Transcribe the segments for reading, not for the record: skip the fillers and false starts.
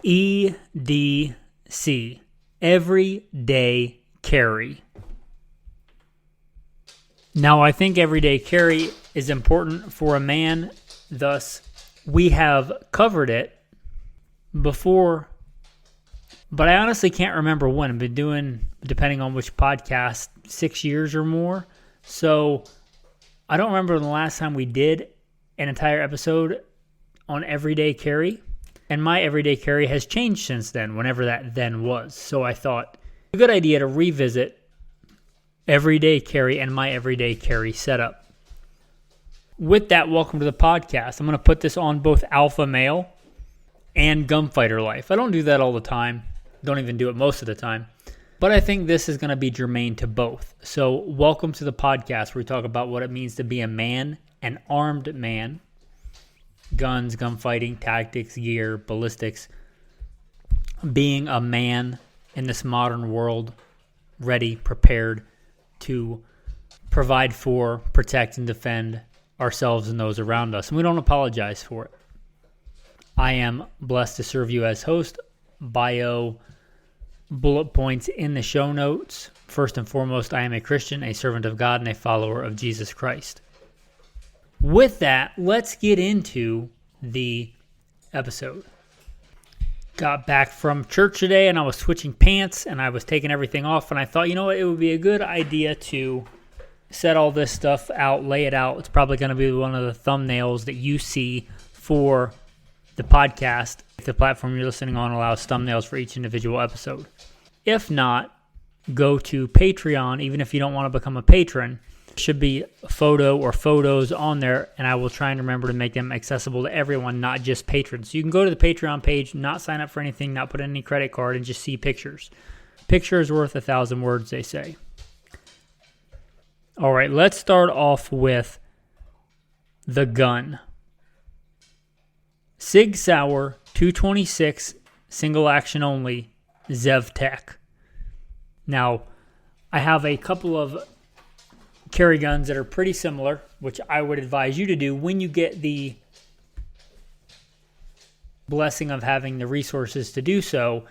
E.D.C, everyday carry. Now, I think everyday carry is important for a man, thus we have covered it before, but I honestly can't remember when. I've been doing, depending on which podcast, 6 years or more. So I don't remember the last time we did an entire episode on everyday carry. And my everyday carry has changed since then, whenever that then was. So I thought a good idea to revisit everyday carry and my everyday carry setup. With that, welcome to the podcast. I'm going to put this on both alpha male and gunfighter life. I don't do that all the time. Don't even do it most of the time. But I think this is going to be germane to both. So welcome to the podcast where we talk about what it means to be a man, an armed man. Guns, gunfighting, tactics, gear, ballistics. Being a man in this modern world, ready, prepared to provide for, protect, and defend ourselves and those around us. And we don't apologize for it. I am blessed to serve you as host. Bio bullet points in the show notes. First and foremost, I am a Christian, a servant of God, and a follower of Jesus Christ. With that, let's get into the episode. Got back from church today and I was switching pants and I was taking everything off, and I thought, you know what, it would be a good idea to set all this stuff out, lay it out. It's probably going to be one of the thumbnails that you see for the podcast, if the platform you're listening on allows thumbnails for each individual episode. If not, go to Patreon. Even if you don't want to become a patron, should be a photo or photos on there, and I will try and remember to make them accessible to everyone, not just patrons. So you can go to the Patreon page, not sign up for anything, not put in any credit card, and just see pictures. Picture is worth 1,000 words, they say. All right, let's start off with the gun. Sig Sauer 226 single action only ZEV-TEC. Now, I have a couple of carry guns that are pretty similar, which I would advise you to do when you get the blessing of having the resources to do so.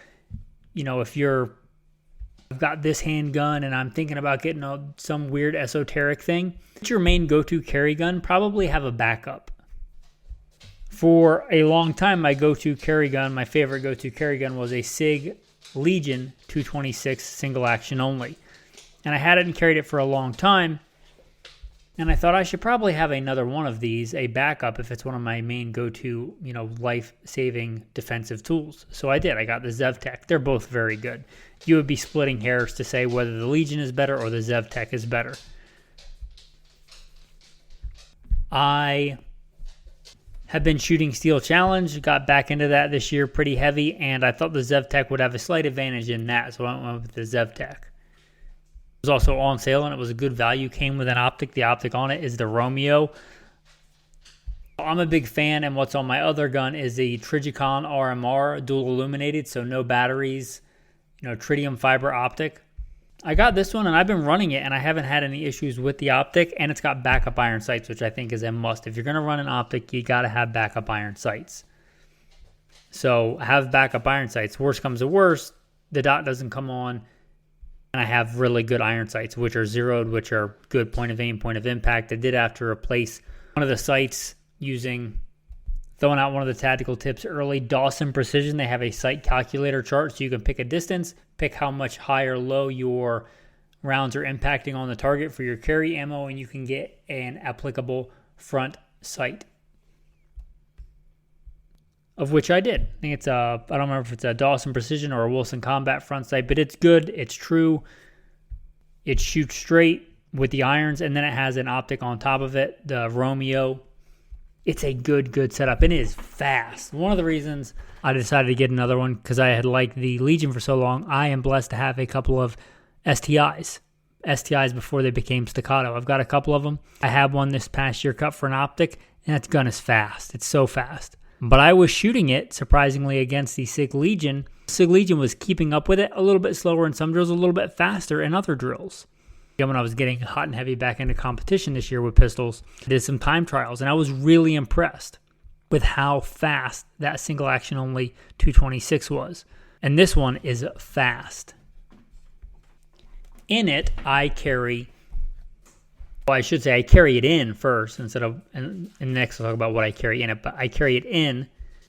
You know, if I've got this handgun and I'm thinking about getting some weird esoteric thing, it's your main go-to carry gun, probably have a backup. For a long time, my favorite go-to carry gun was a SIG Legion 226 single action only. And I hadn't carried it for a long time. And I thought I should probably have another one of these, a backup, if it's one of my main go-to, life-saving defensive tools. So I did. I got the ZEV-TEC. They're both very good. You would be splitting hairs to say whether the Legion is better or the ZEV-TEC is better. I have been shooting Steel Challenge, got back into that this year pretty heavy, and I thought the ZEV-TEC would have a slight advantage in that, so I went with the ZEV-TEC. It was also on sale and it was a good value. Came with an optic. The optic on it is the Romeo. I'm a big fan, and what's on my other gun is the Trijicon RMR dual illuminated, so no batteries, tritium fiber optic. I got this one and I've been running it and I haven't had any issues with the optic, and it's got backup iron sights, which I think is a must. If you're going to run an optic, you got to have backup iron sights. So have backup iron sights. Worst comes to worst, the dot doesn't come on, and I have really good iron sights, which are zeroed, which are good point of aim, point of impact. I did have to replace one of the sights throwing out one of the tactical tips early. Dawson Precision, they have a sight calculator chart, so you can pick a distance, pick how much high or low your rounds are impacting on the target for your carry ammo, and you can get an applicable front sight, of which I did. I think I don't remember if it's a Dawson Precision or a Wilson Combat front sight, but it's good. It's true. It shoots straight with the irons, and then it has an optic on top of it, the Romeo. It's a good setup, and it is fast. One of the reasons I decided to get another one, because I had liked the Legion for so long, I am blessed to have a couple of STIs before they became Staccato. I've got a couple of them. I had one this past year cut for an optic, and that gun is fast. It's so fast. But I was shooting it, surprisingly, against the SIG Legion. SIG Legion was keeping up with it, a little bit slower in some drills, a little bit faster in other drills. When I was getting hot and heavy back into competition this year with pistols, I did some time trials, and I was really impressed with how fast that single action only 226 was. And this one is fast. In it, I carry it in first instead of, and next I'll talk about what I carry in it, but I carry it in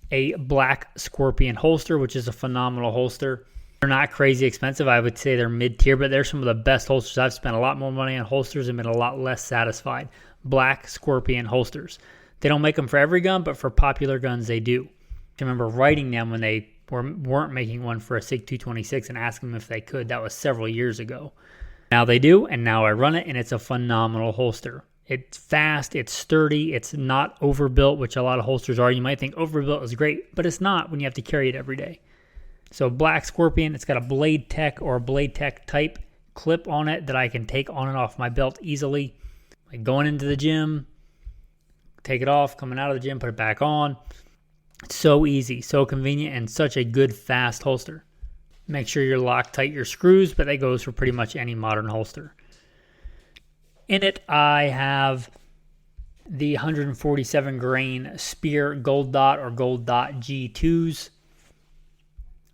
a black Scorpion holster, which is a phenomenal holster. They're not crazy expensive. I would say they're mid-tier, but they're some of the best holsters. I've spent a lot more money on holsters and been a lot less satisfied. Black Scorpion holsters. They don't make them for every gun, but for popular guns, they do. I remember writing them when they weren't making one for a SIG 226 and asking them if they could. That was several years ago. Now they do, and now I run it, and it's a phenomenal holster. It's fast, it's sturdy, it's not overbuilt, which a lot of holsters are. You might think overbuilt is great, but it's not when you have to carry it every day. So Black Scorpion, it's got a Blade Tech or a Blade Tech type clip on it that I can take on and off my belt easily. Like going into the gym, take it off, coming out of the gym, put it back on. It's so easy, so convenient, and such a good fast holster. Make sure you're locked tight your screws, but that goes for pretty much any modern holster. In it, I have the 147 grain Spear Gold Dot or Gold Dot G2s.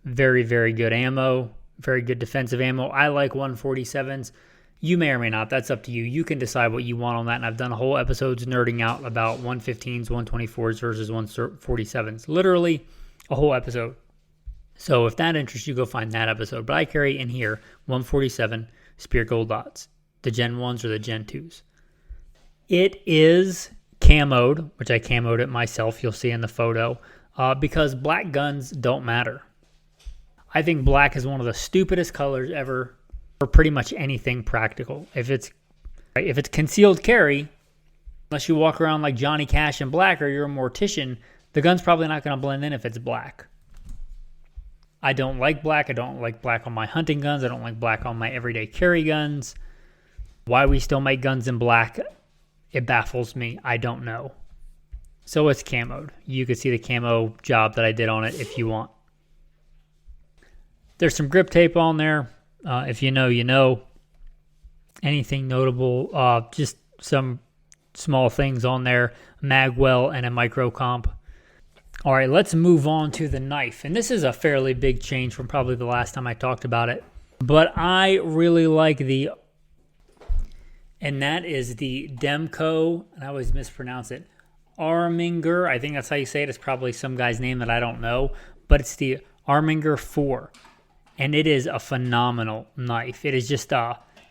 Very, very good ammo. Very good defensive ammo. I like 147s. You may or may not. That's up to you. You can decide what you want on that. And I've done whole episodes nerding out about 115s, 124s versus 147s. Literally a whole episode. So if that interests you, go find that episode. But I carry in here 147 Spear Gold Dots. The Gen 1s or the Gen 2s. It is camoed, which I camoed it myself. You'll see in the photo. Because black guns don't matter. I think black is one of the stupidest colors ever for pretty much anything practical. If it's concealed carry, unless you walk around like Johnny Cash in black or you're a mortician, the gun's probably not going to blend in if it's black. I don't like black. I don't like black on my hunting guns. I don't like black on my everyday carry guns. Why we still make guns in black, it baffles me. I don't know. So it's camoed. You can see the camo job that I did on it if you want. There's some grip tape on there. If you know, you know. Anything notable, just some small things on there. Magwell and a micro comp. All right, let's move on to the knife. And this is a fairly big change from probably the last time I talked about it. But I really like and that is the Demco, and I always mispronounce it, Arminger. I think that's how you say it. It's probably some guy's name that I don't know. But it's the Arminger 4. And it is a phenomenal knife. It is just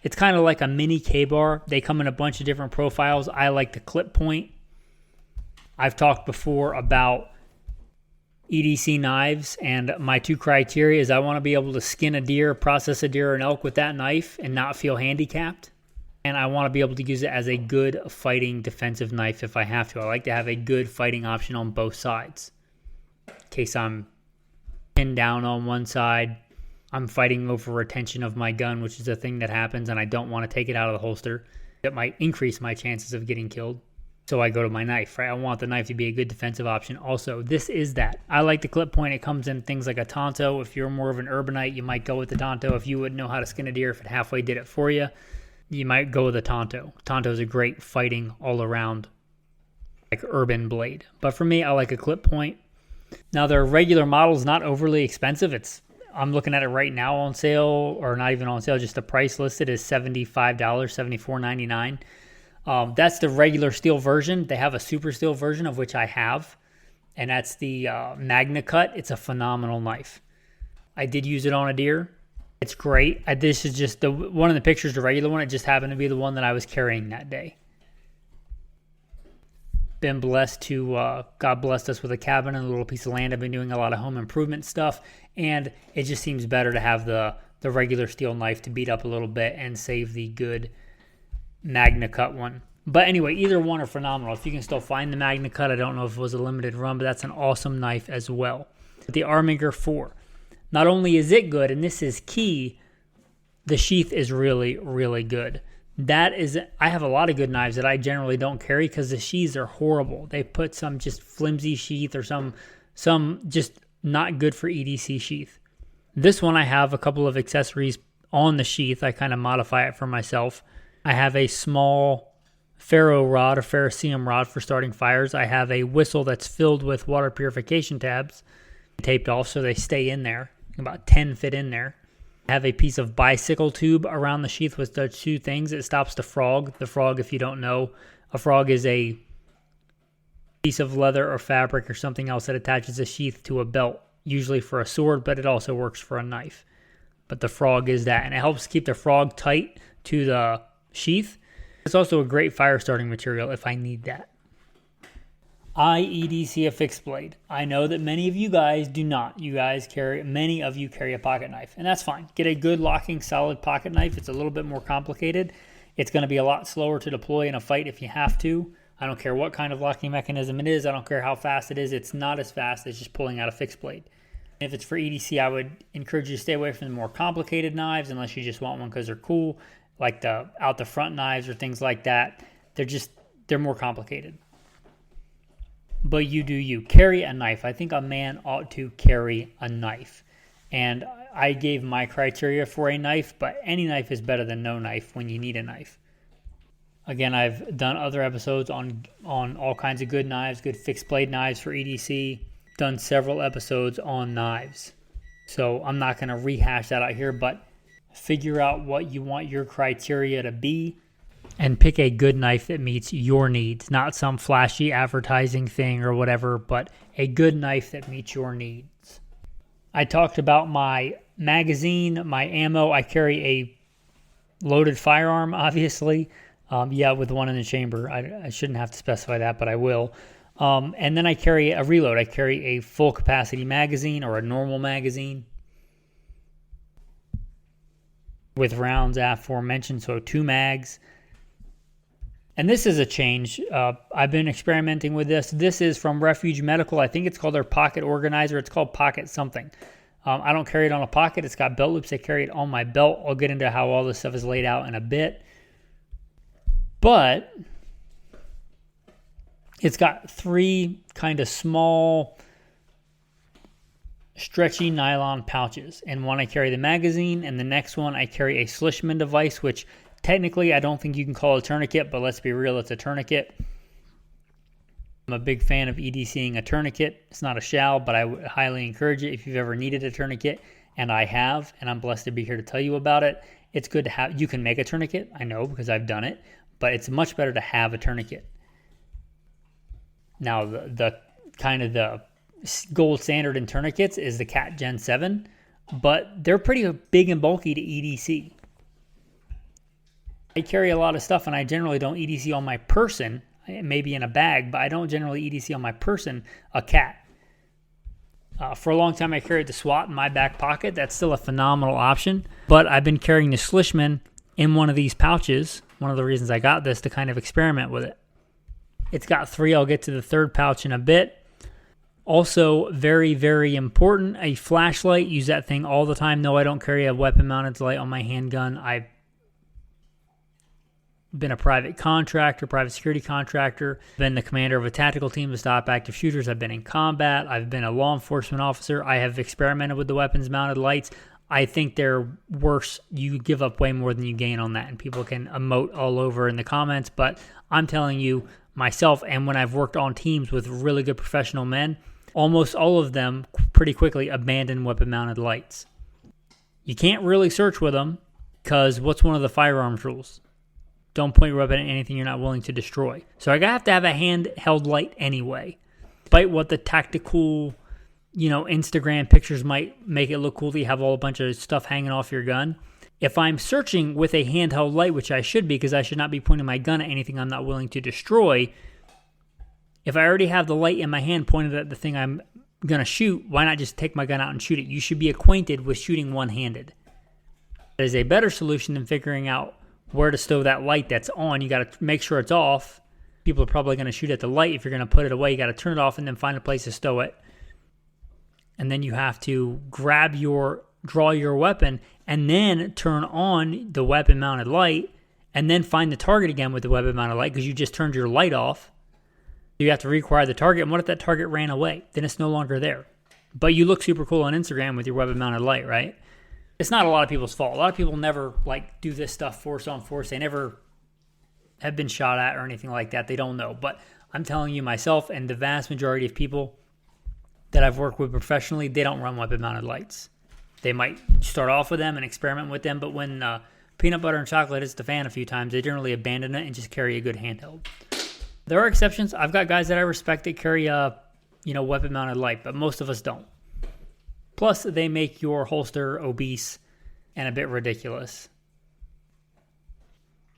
it's kind of like a mini K-bar. They come in a bunch of different profiles. I like the clip point. I've talked before about E.D.C knives, and my two criteria is I want to be able to skin a deer, process a deer or an elk with that knife and not feel handicapped. And I want to be able to use it as a good fighting defensive knife if I have to. I like to have a good fighting option on both sides. In case I'm pinned down on one side, I'm fighting over retention of my gun, which is a thing that happens, and I don't want to take it out of the holster. That might increase my chances of getting killed. So I go to my knife, right? I want the knife to be a good defensive option. Also, this is that. I like the clip point. It comes in things like a Tonto. If you're more of an urbanite, you might go with the Tonto. If you wouldn't know how to skin a deer, if it halfway did it for you, you might go with a Tonto. Tonto is a great fighting all-around like urban blade. But for me, I like a clip point. Now, their regular model is not overly expensive. I'm looking at it right now on sale, or not even on sale, just the price listed is $75, $74.99. That's the regular steel version. They have a super steel version, of which I have, and that's the Magna Cut. It's a phenomenal knife. I did use it on a deer. It's great. This is just one of the pictures, the regular one. It just happened to be the one that I was carrying that day. Been blessed to, God blessed us with a cabin and a little piece of land. I've been doing a lot of home improvement stuff, and it just seems better to have the regular steel knife to beat up a little bit and save the good Magna Cut one. But anyway, either one are phenomenal. If you can still find the Magna Cut, I don't know if it was a limited run, but that's an awesome knife as well. The Arminger 4. Not only is it good, and this is key, the sheath is really, really good. I have a lot of good knives that I generally don't carry because the sheaths are horrible. They put some just flimsy sheath or some just not good for E.D.C sheath. This one I have a couple of accessories on the sheath. I kind of modify it for myself. I have a small ferro rod or ferrocerium rod for starting fires. I have a whistle that's filled with water purification tabs, taped off so they stay in there. About 10 fit in there. I have a piece of bicycle tube around the sheath with the two things. It stops the frog. The frog, if you don't know, a frog is a piece of leather or fabric or something else that attaches a sheath to a belt, usually for a sword, but it also works for a knife. But the frog is that, and it helps keep the frog tight to the sheath. It's also a great fire starting material if I need that. E.D.C a fixed blade. I know that many of you guys do not. Many of you carry a pocket knife, and that's fine. Get a good locking solid pocket knife. It's a little bit more complicated. It's going to be a lot slower to deploy in a fight if you have to. I don't care what kind of locking mechanism it is. I don't care how fast it is. It's not as fast as just pulling out a fixed blade. If it's for E.D.C, I would encourage you to stay away from the more complicated knives unless you just want one because they're cool, like the out the front knives or things like that. They're more complicated. But you do you. Carry a knife. I think a man ought to carry a knife. And I gave my criteria for a knife, but any knife is better than no knife when you need a knife. Again, I've done other episodes on all kinds of good knives, good fixed blade knives for E.D.C. Done several episodes on knives. So I'm not going to rehash that out here, but figure out what you want your criteria to be and pick a good knife that meets your needs. Not some flashy advertising thing or whatever, but a good knife that meets your needs. I talked about my magazine, my ammo. I carry a loaded firearm, obviously. With one in the chamber. I shouldn't have to specify that, but I will. And then I carry a reload. I carry a full capacity magazine or a normal magazine with rounds aforementioned, so 2 mags. And this is a change. I've been experimenting with this. This is from Refuge Medical. I think it's called their pocket organizer. It's called Pocket something. I don't carry it on a pocket. It's got belt loops. I carry it on my belt. I'll get into how all this stuff is laid out in a bit. But it's got 3 kind of small, stretchy nylon pouches. And one I carry the magazine, and the next one I carry a Schlissmann device, which technically I don't think you can call a tourniquet, but let's be real, it's a tourniquet. I'm a big fan of E.D.C-ing a tourniquet. It's not a shall, but I would highly encourage it if you've ever needed a tourniquet, and I have, and I'm blessed to be here to tell you about it. It's good to have. You can make a tourniquet, I know, because I've done it. But it's much better to have a tourniquet. Now, the kind of the gold standard in tourniquets is the Cat Gen 7, but they're pretty big and bulky to E.D.C. I carry a lot of stuff, and I generally don't E.D.C on my person, maybe in a bag, but I don't generally E.D.C on my person a Cat. For a long time, I carried the SWAT in my back pocket. That's still a phenomenal option, but I've been carrying the Schlissmann in one of these pouches. One of the reasons I got this to kind of experiment with it. It's got 3. I'll get to the 3rd pouch in a bit. Also, very, very important, a flashlight. Use that thing all the time. No, I don't carry a weapon-mounted light on my handgun. I've been a private contractor, private security contractor. Been the commander of a tactical team to stop active shooters. I've been in combat. I've been a law enforcement officer. I have experimented with the weapons-mounted lights. I think they're worse. You give up way more than you gain on that, and people can emote all over in the comments, but I'm telling you, myself, and when I've worked on teams with really good professional men, almost all of them pretty quickly abandon weapon-mounted lights. You can't really search with them, because what's one of the firearms rules? Don't point your weapon at anything you're not willing to destroy. So I have to have a handheld light anyway. Despite what the tactical Instagram pictures might make it look cool that you have a bunch of stuff hanging off your gun. If I'm searching with a handheld light, which I should be because I should not be pointing my gun at anything I'm not willing to destroy, if I already have the light in my hand pointed at the thing I'm going to shoot, why not just take my gun out and shoot it? You should be acquainted with shooting one-handed. That is a better solution than figuring out where to stow that light that's on. You got to make sure it's off. People are probably going to shoot at the light. If you're going to put it away, you got to turn it off and then find a place to stow it. And then you have to draw your weapon, and then turn on the weapon-mounted light, and then find the target again with the weapon-mounted light because you just turned your light off. You have to reacquire the target, and what if that target ran away? Then it's no longer there. But you look super cool on Instagram with your weapon-mounted light, right? It's not a lot of people's fault. A lot of people never do this stuff force on force. They never have been shot at or anything like that. They don't know. But I'm telling you, myself and the vast majority of people that I've worked with professionally, they don't run weapon-mounted lights. They might start off with them and experiment with them, but when peanut butter and chocolate hits the fan a few times, they generally abandon it and just carry a good handheld. There are exceptions. I've got guys that I respect that carry a weapon-mounted light, but most of us don't. Plus, they make your holster obese and a bit ridiculous.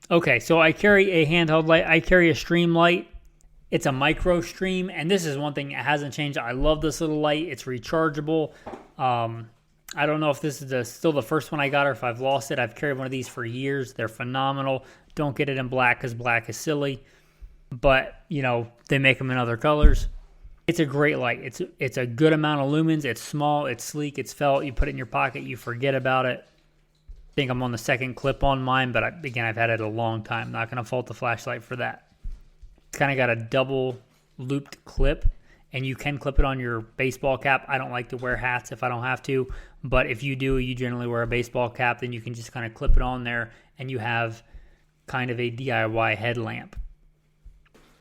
Okay, so I carry a handheld light. I carry a stream light. It's a micro stream, and this is one thing that hasn't changed. I love this little light. It's rechargeable. I don't know if this is still the first one I got or if I've lost it. I've carried one of these for years. They're phenomenal. Don't get it in black because black is silly. But, they make them in other colors. It's a great light. It's a good amount of lumens. It's small. It's sleek. It's felt. You put it in your pocket. You forget about it. I think I'm on the second clip on mine, but I've had it a long time. Not going to fault the flashlight for that. It's kind of got a double looped clip, and you can clip it on your baseball cap. I don't like to wear hats if I don't have to, but if you do, you generally wear a baseball cap, then you can just kind of clip it on there, and you have kind of a DIY headlamp.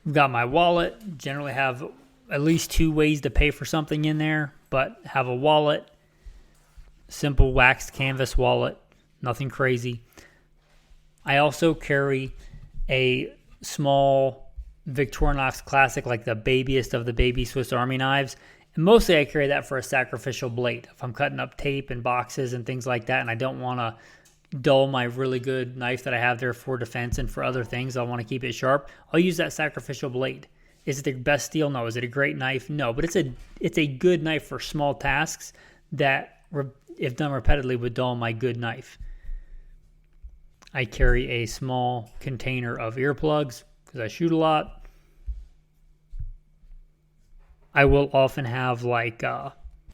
I've got my wallet. Generally have at least 2 ways to pay for something in there, but have a wallet, simple waxed canvas wallet, nothing crazy. I also carry a small Victorinox Classic, like the babiest of the baby Swiss Army knives. And mostly I carry that for a sacrificial blade. If I'm cutting up tape and boxes and things like that, and I don't want to dull my really good knife that I have there for defense and for other things, I want to keep it sharp, I'll use that sacrificial blade. Is it the best steel? No. Is it a great knife? No. But it's a good knife for small tasks that, if done repeatedly, would dull my good knife. I carry a small container of earplugs because I shoot a lot. I will often have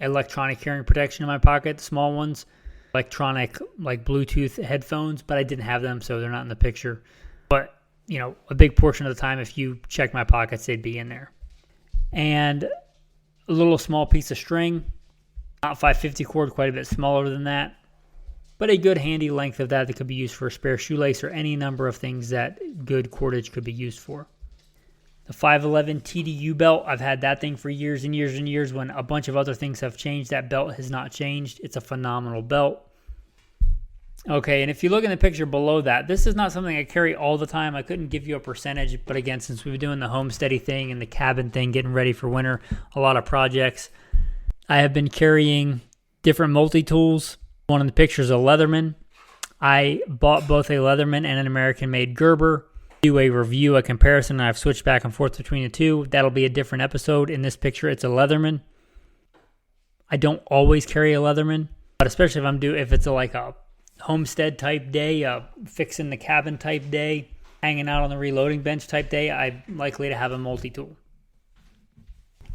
electronic hearing protection in my pocket, small ones, electronic Bluetooth headphones, but I didn't have them, so they're not in the picture. But, a big portion of the time, if you check my pockets, they'd be in there. And a little small piece of string, not 550 cord, quite a bit smaller than that, but a good handy length of that could be used for a spare shoelace or any number of things that good cordage could be used for. The 511 TDU belt, I've had that thing for years and years and years. When a bunch of other things have changed, that belt has not changed. It's a phenomenal belt. Okay, and if you look in the picture below that, this is not something I carry all the time. I couldn't give you a percentage, but again, since we've been doing the homesteady thing and the cabin thing, getting ready for winter, a lot of projects, I have been carrying different multi-tools. One in the picture is a Leatherman. I bought both a Leatherman and an American-made Gerber. Do a review, a comparison, and I've switched back and forth between the two. That'll be a different episode. In this picture, it's a Leatherman. I don't always carry a Leatherman, but especially if it's a homestead type day, a fixing the cabin type day, hanging out on the reloading bench type day, I'm likely to have a multi-tool.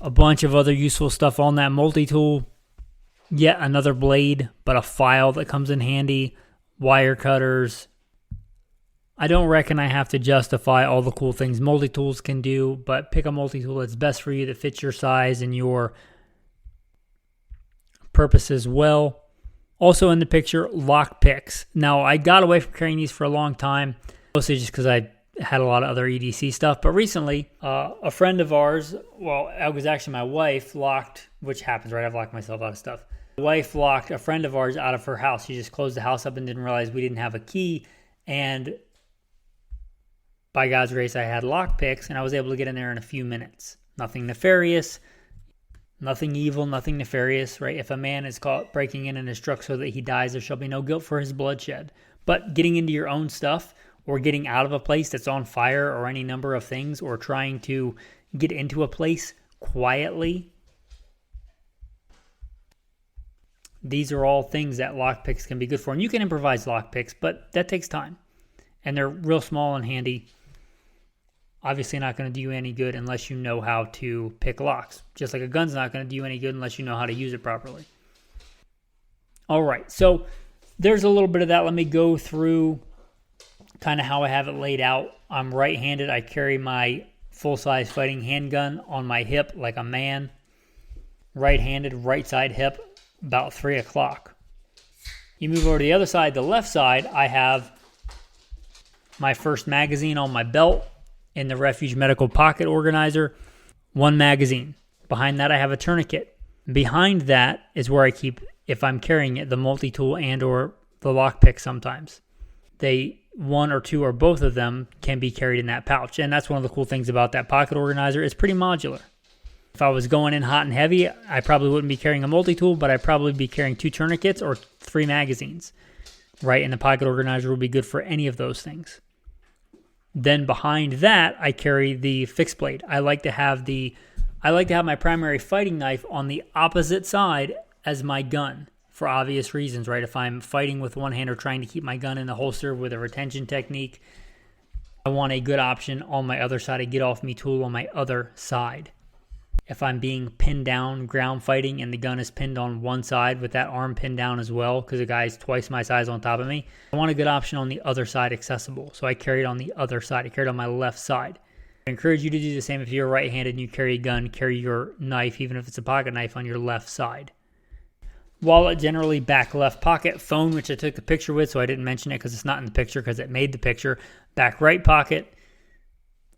A bunch of other useful stuff on that multi-tool. Yet another blade, but a file that comes in handy, wire cutters. I don't reckon I have to justify all the cool things multi-tools can do, but pick a multi-tool that's best for you, that fits your size and your purposes well. Also in the picture, lock picks. Now, I got away from carrying these for a long time, mostly just because I had a lot of other E.D.C stuff. But recently, a friend of ours, it was actually my wife, which happens, right? I've locked myself out of stuff. My wife locked a friend of ours out of her house. She just closed the house up and didn't realize we didn't have a key. And by God's grace, I had lock picks, and I was able to get in there in a few minutes. Nothing nefarious. Nothing evil, nothing nefarious, right? If a man is caught breaking in and is struck so that he dies, there shall be no guilt for his bloodshed. But getting into your own stuff, or getting out of a place that's on fire, or any number of things, or trying to get into a place quietly, these are all things that lockpicks can be good for. And you can improvise lockpicks, but that takes time. And they're real small and handy. Obviously not going to do you any good unless you know how to pick locks. Just like a gun's not going to do you any good unless you know how to use it properly. All right, so there's a little bit of that. Let me go through kind of how I have it laid out. I'm right-handed. I carry my full-size fighting handgun on my hip like a man. Right-handed, right side hip, about 3 o'clock. You move over to the other side, the left side, I have my first magazine on my belt in the Refuge Medical Pocket Organizer. One magazine. Behind that, I have a tourniquet. Behind that is where I keep, if I'm carrying it, the multi-tool and or the lockpick sometimes. One or two or both of them can be carried in that pouch. And that's one of the cool things about that pocket organizer. It's pretty modular. If I was going in hot and heavy, I probably wouldn't be carrying a multi-tool, but I'd probably be carrying 2 tourniquets or 3 magazines. Right? And the pocket organizer will be good for any of those things. Then behind that, I carry the fixed blade. I like to have my primary fighting knife on the opposite side as my gun for obvious reasons, right? If I'm fighting with one hand or trying to keep my gun in the holster with a retention technique, I want a good option on my other side, a get off me tool on my other side. If I'm being pinned down, ground fighting, and the gun is pinned on one side with that arm pinned down as well, because the guy's twice my size on top of me, I want a good option on the other side accessible. So I carry it on the other side. I carry it on my left side. I encourage you to do the same. If you're right-handed and you carry a gun, carry your knife, even if it's a pocket knife, on your left side. Wallet, generally back left pocket. Phone, which I took the picture with, so I didn't mention it because it's not in the picture because it made the picture. Back right pocket.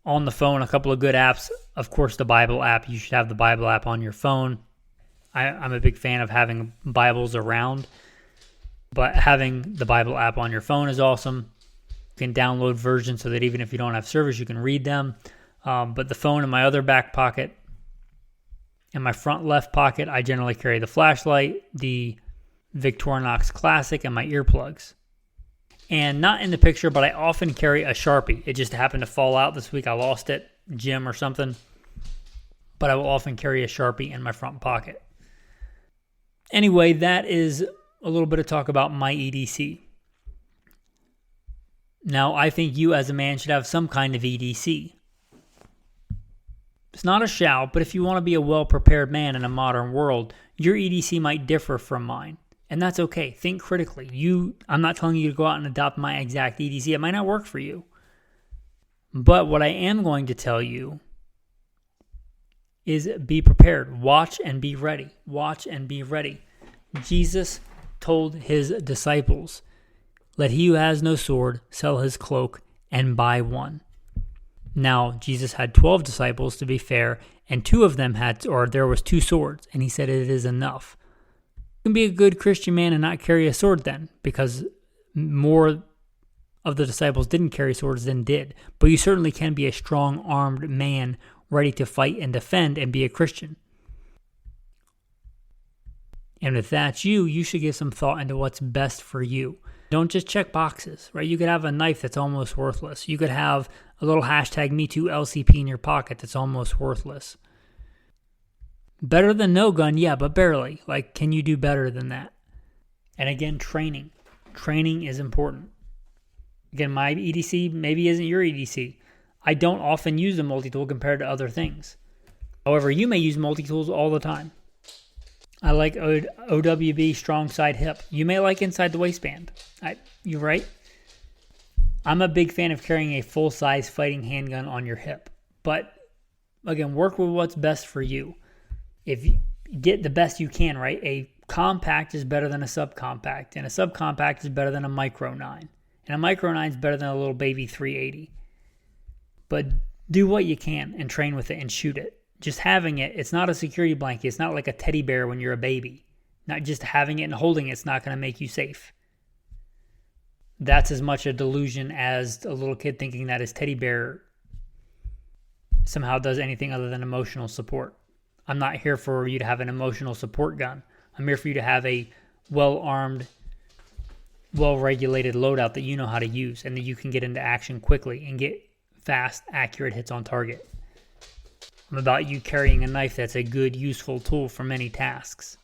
On the phone, a couple of good apps. Of course, the Bible app. You should have the Bible app on your phone. I'm a big fan of having Bibles around, but having the Bible app on your phone is awesome. You can download versions so that even if you don't have service, you can read them. But the phone in my other back pocket, in my front left pocket, I generally carry the flashlight, the Victorinox Classic, and my earplugs. And not in the picture, but I often carry a Sharpie. It just happened to fall out this week. I lost it, gym or something. But I will often carry a Sharpie in my front pocket. Anyway, that is a little bit of talk about my E.D.C. Now, I think you as a man should have some kind of E.D.C. It's not a shall, but if you want to be a well-prepared man in a modern world, your E.D.C. might differ from mine. And that's okay. Think critically. I'm not telling you to go out and adopt my exact E.D.C. It might not work for you. But what I am going to tell you is be prepared. Watch and be ready. Watch and be ready. Jesus told his disciples, "Let he who has no sword sell his cloak and buy one." Now, Jesus had 12 disciples, to be fair, and 2 of them there was 2 swords, and he said it is enough. You can be a good Christian man and not carry a sword then, because more of the disciples didn't carry swords than did. But you certainly can be a strong, armed man ready to fight and defend and be a Christian. And if that's you, you should give some thought into what's best for you. Don't just check boxes, right? You could have a knife that's almost worthless. You could have a little hashtag #MeTooLCP in your pocket that's almost worthless. Better than no gun, yeah, but barely. Like, can you do better than that? And again, training. Training is important. Again, my E.D.C. maybe isn't your E.D.C. I don't often use a multi-tool compared to other things. However, you may use multi-tools all the time. I like OWB strong side hip. You may like inside the waistband. You're right. I'm a big fan of carrying a full-size fighting handgun on your hip. But, again, work with what's best for you. If you get the best you can, right? A compact is better than a subcompact, and a subcompact is better than a micro 9. And a micro 9 is better than a little baby 380. But do what you can and train with it and shoot it. Just having it, it's not a security blanket. It's not like a teddy bear when you're a baby. Not just having it and holding it's not going to make you safe. That's as much a delusion as a little kid thinking that his teddy bear somehow does anything other than emotional support. I'm not here for you to have an emotional support gun. I'm here for you to have a well-armed, well-regulated loadout that you know how to use and that you can get into action quickly and get fast, accurate hits on target. I'm about you carrying a knife that's a good, useful tool for many tasks.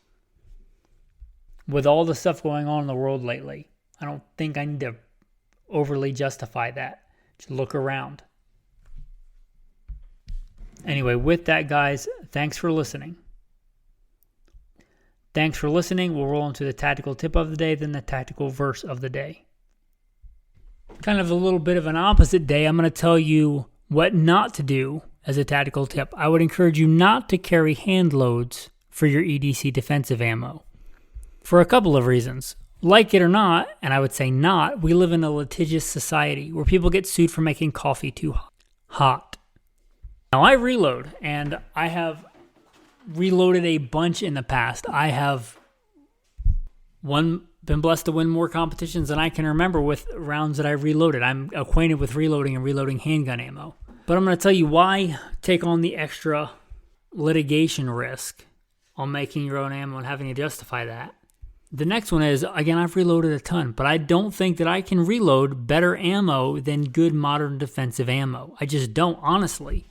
With all the stuff going on in the world lately, I don't think I need to overly justify that. Just look around. Anyway, with that, guys, thanks for listening. Thanks for listening. We'll roll into the tactical tip of the day, then the tactical verse of the day. Kind of a little bit of an opposite day. I'm going to tell you what not to do as a tactical tip. I would encourage you not to carry hand loads for your E.D.C defensive ammo for a couple of reasons. Like it or not, and I would say not, we live in a litigious society where people get sued for making coffee too hot. Now, I reload, and I have reloaded a bunch in the past. I have been blessed to win more competitions than I can remember with rounds that I reloaded. I'm acquainted with reloading and reloading handgun ammo. But I'm going to tell you why take on the extra litigation risk on making your own ammo and having to justify that. The next one is, again, I've reloaded a ton, but I don't think that I can reload better ammo than good modern defensive ammo. I just don't, honestly.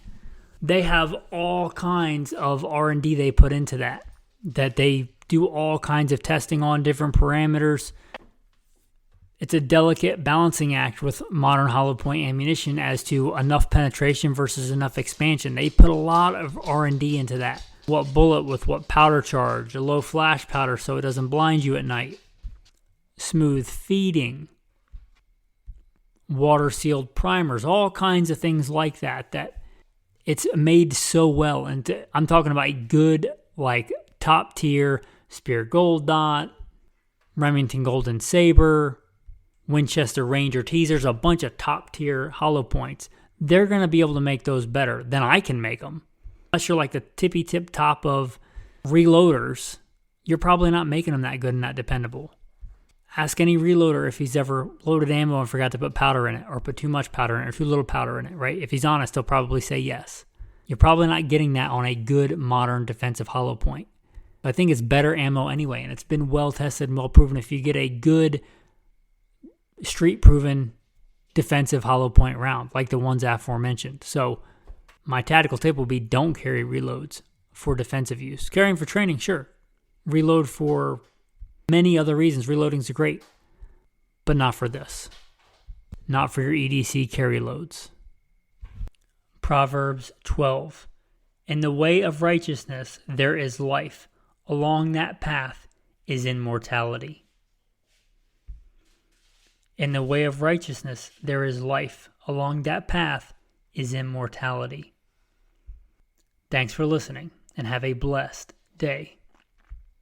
They have all kinds of R&D they put into that they do all kinds of testing on different parameters. It's a delicate balancing act with modern hollow point ammunition as to enough penetration versus enough expansion. They put a lot of R&D into that. What bullet with what powder charge, a low flash powder so it doesn't blind you at night, smooth feeding, water sealed primers, all kinds of things like that it's made so well. And I'm talking about good, like top tier Spear Gold Dot, Remington Golden Saber, Winchester Ranger teasers, a bunch of top tier hollow points. They're going to be able to make those better than I can make them. Unless you're like the tippy tip top of reloaders, you're probably not making them that good and that dependable. Ask any reloader if he's ever loaded ammo and forgot to put powder in it, or put too much powder in it, or too little powder in it, right? If he's honest, he'll probably say yes. You're probably not getting that on a good modern defensive hollow point. I think it's better ammo anyway, and it's been well tested and well proven if you get a good street proven defensive hollow point round, like the ones aforementioned. So my tactical tip will be don't carry reloads for defensive use. Carrying for training, sure. Reload for many other reasons. Reloading's great, but not for this. Not for your E.D.C. carry loads. Proverbs 12. In the way of righteousness there is life. Along that path is immortality. In the way of righteousness there is life. Along that path is immortality. Thanks for listening, and have a blessed day.